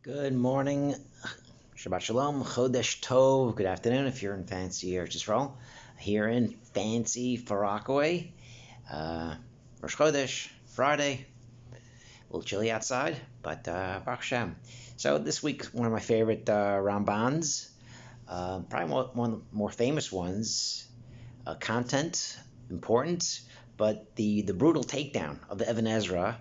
Good morning, Shabbat Shalom, Chodesh Tov. Good afternoon if you're in fancy Eretz Yisrael. Here in fancy Far Rockaway, Rosh Chodesh, Friday. A little chilly outside, but Baruch Hashem. So this week, one of my favorite Rambans, probably one of the more famous ones. Content, important, but the brutal takedown of the Ibn Ezra,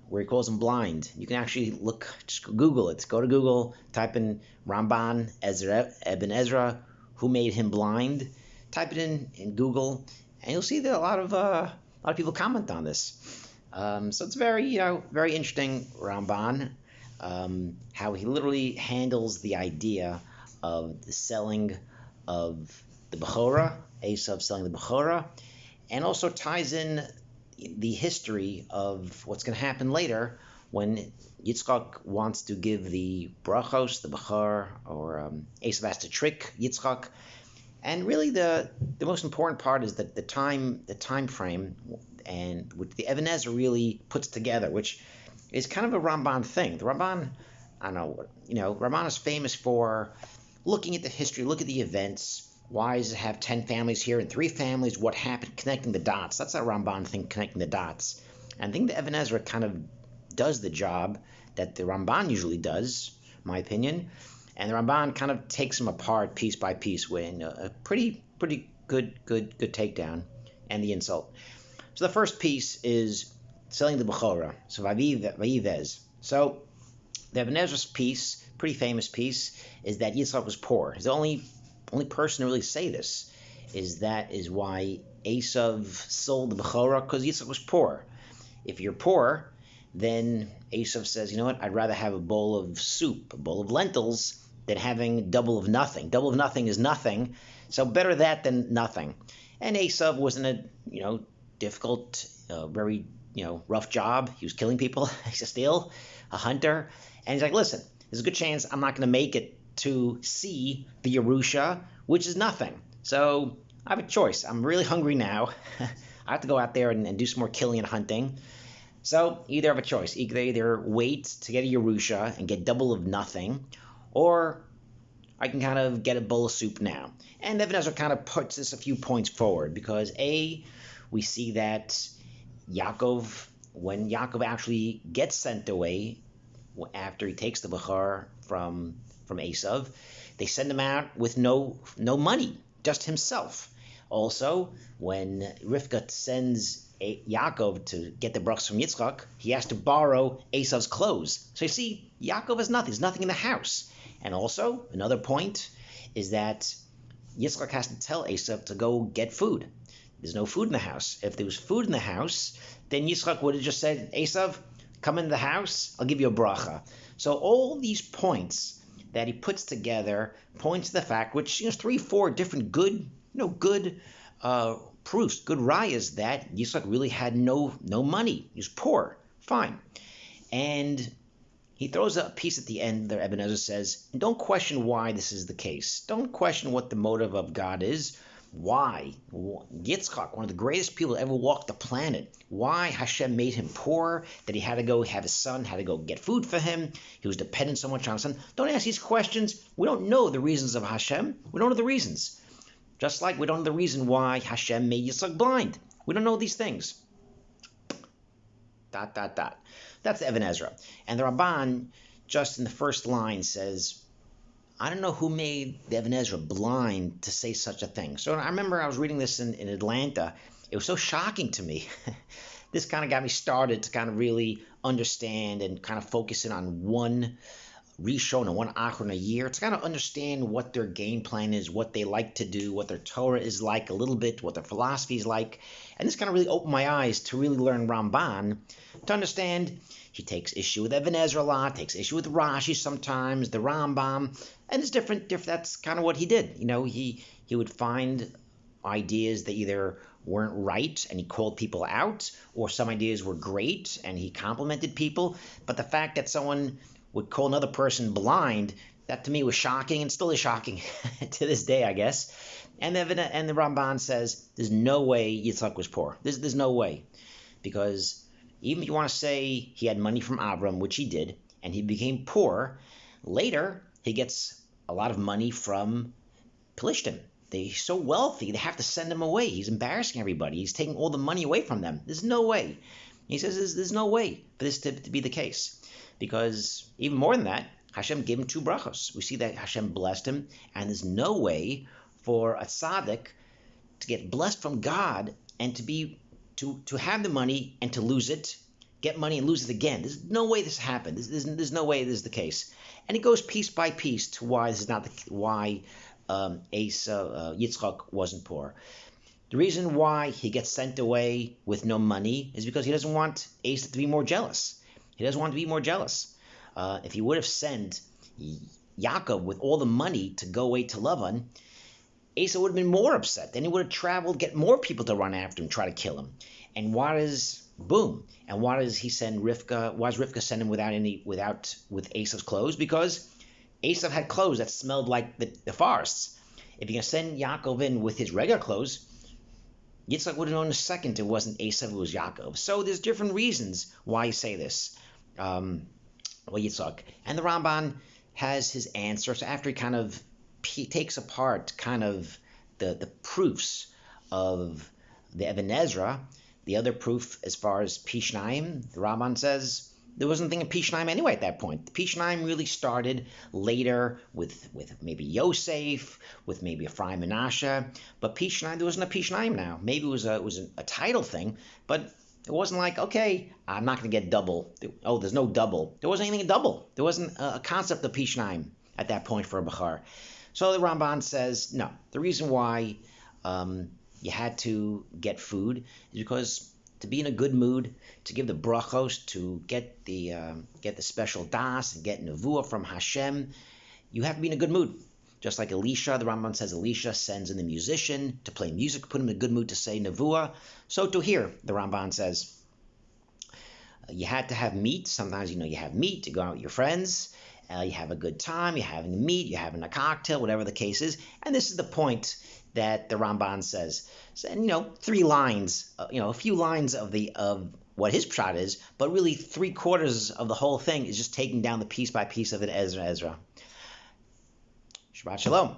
where he calls him blind. You can actually just Google it. Go to Google, type in Ramban Ibn Ezra, who made him blind. Type it in Google, and you'll see that a lot of people comment on this. So it's very interesting Ramban, how he literally handles the idea of the selling of the Bechorah, Esav selling the Bechorah, and also ties in the history of what's going to happen later when Yitzchak wants to give the brachos, the Bechor, or Esav has to trick Yitzchak. And really the most important part is that the time frame, and which the Ibn Ezra really puts together, which is kind of a Ramban thing. The Ramban, I don't know, Ramban is famous for looking at the history, look at the events. Why does it have 10 families here and 3 families? What happened? Connecting the dots. That's a Ramban thing, connecting the dots. And I think the Ibn Ezra kind of does the job that the Ramban usually does, in my opinion. And the Ramban kind of takes them apart piece by piece with a pretty good takedown and the insult. So the first piece is selling the Bechorah. So Vayivez. So the Ibn Ezra's piece, pretty famous piece, is that Yitzchak was poor. He's the only person to really say this. Is why Esav sold the Bechorah, because Yitzchak was poor. If you're poor, then Esav says, you know what, I'd rather have a bowl of soup, a bowl of lentils, than having double of nothing. Double of nothing is nothing, so better that than nothing. And Esav was in a difficult, very rough job. He was killing people. He's still a hunter, and he's like, listen, there's a good chance I'm not going to make it to see the Yerusha, which is nothing. So I have a choice. I'm really hungry now. I have to go out there and do some more killing and hunting. So either have a choice. Either wait to get a Yerusha and get double of nothing, or I can kind of get a bowl of soup now. And Ibn Ezra kind of puts this a few points forward, because we see that when Yaakov actually gets sent away after he takes the Bechor from Esav, they send him out with no money, just himself. Also, when Rivka sends Yaakov to get the brachos from Yitzchak, he has to borrow Esav's clothes. So you see, Yaakov has nothing. There's nothing in the house. And also, another point is that Yitzchak has to tell Esav to go get food. There's no food in the house. If there was food in the house, then Yitzchak would have just said, Esav, come into the house, I'll give you a bracha. So all these points that he puts together points to the fact, which 3-4 different good proofs, good rayas, that Yitzchak really had no money. He was poor. Fine. And he throws a piece at the end there. Ibn Ezra says, don't question why this is the case. Don't question what the motive of God is. Why? Yitzchak, one of the greatest people to ever walk the planet, why Hashem made him poor, that he had to go have his son, had to go get food for him, he was dependent so much on his son. Don't ask these questions. We don't know the reasons of Hashem. We don't know the reasons. Just like we don't know the reason why Hashem made Yitzchak blind. We don't know these things. ... That's the Ibn Ezra. And the Ramban, just in the first line, says, I don't know who made the Ibn Ezra blind to say such a thing. So I remember I was reading this in Atlanta. It was so shocking to me. This kind of got me started to kind of really understand and kind of focus in on one Rishon and one Achron a year, to kind of understand what their game plan is, what they like to do, what their Torah is like a little bit, what their philosophy is like. And this kind of really opened my eyes to really learn Ramban, to understand he takes issue with Ibn Ezra a lot, takes issue with Rashi sometimes, the Rambam, and it's different. That's kind of what he did. He would find ideas that either weren't right and he called people out, or some ideas were great and he complimented people. But the fact that someone would call another person blind, that to me was shocking, and still is shocking to this day, I guess. And the Ramban says there's no way Yitzchak was poor. There's no way, because Even if you want to say he had money from Avram, which he did, and he became poor, later he gets a lot of money from Pelishtim. They're so wealthy, they have to send him away. He's embarrassing everybody. He's taking all the money away from them. There's no way. He says there's no way for this to be the case. Because even more than that, Hashem gave him 2 brachos. We see that Hashem blessed him, and there's no way for a tzaddik to get blessed from God and to have the money and to lose it, get money and lose it again. There's no way this happened. There's no way this is the case. And it goes piece by piece to why this is not why Yitzchak wasn't poor. The reason why he gets sent away with no money is because he doesn't want Esau to be more jealous. He doesn't want to be more jealous. If he would have sent Yaakov with all the money to go away to Lavan, Esau would have been more upset. Then he would have traveled, get more people to run after him, try to kill him. And why does he send Rivka? Why does Rivka send him with Esau's clothes? Because Esau had clothes that smelled like the forests. If you're going to send Yaakov in with his regular clothes, Yitzchak would have known in a second it wasn't Esau, it was Yaakov. So there's different reasons why you say this. Yitzchak. And the Ramban has his answer. So after he takes apart kind of the proofs of the Even Ezra, the other proof as far as Pishnaim, the Ramban says there wasn't anything in Pishnaim anyway at that point. The Pishnaim really started later with maybe Yosef, with maybe Ephraim and Menashe, but Pishnaim, there wasn't a Pishnaim now. Maybe it was a title thing, but it wasn't like, okay, I'm not going to get double. Oh, there's no double. There wasn't anything double. There wasn't a concept of Pishnaim at that point for a Bachar. So the Ramban says, no, the reason why you had to get food is because to be in a good mood, to give the brachos, to get the special das and get nevuah from Hashem, you have to be in a good mood. Just like Elisha, the Rambam says Elisha sends in the musician to play music, put him in a good mood to say nevuah. So to here, the Ramban says, you had to have meat. Sometimes, you have meat, you go out with your friends, you have a good time, you're having meat, you're having a cocktail, whatever the case is. And this is the point that the Ramban says. And 3 lines, a few lines of what his pshat is, but really 3/4 of the whole thing is just taking down the piece by piece of it, Ezra. Shabbat Shalom.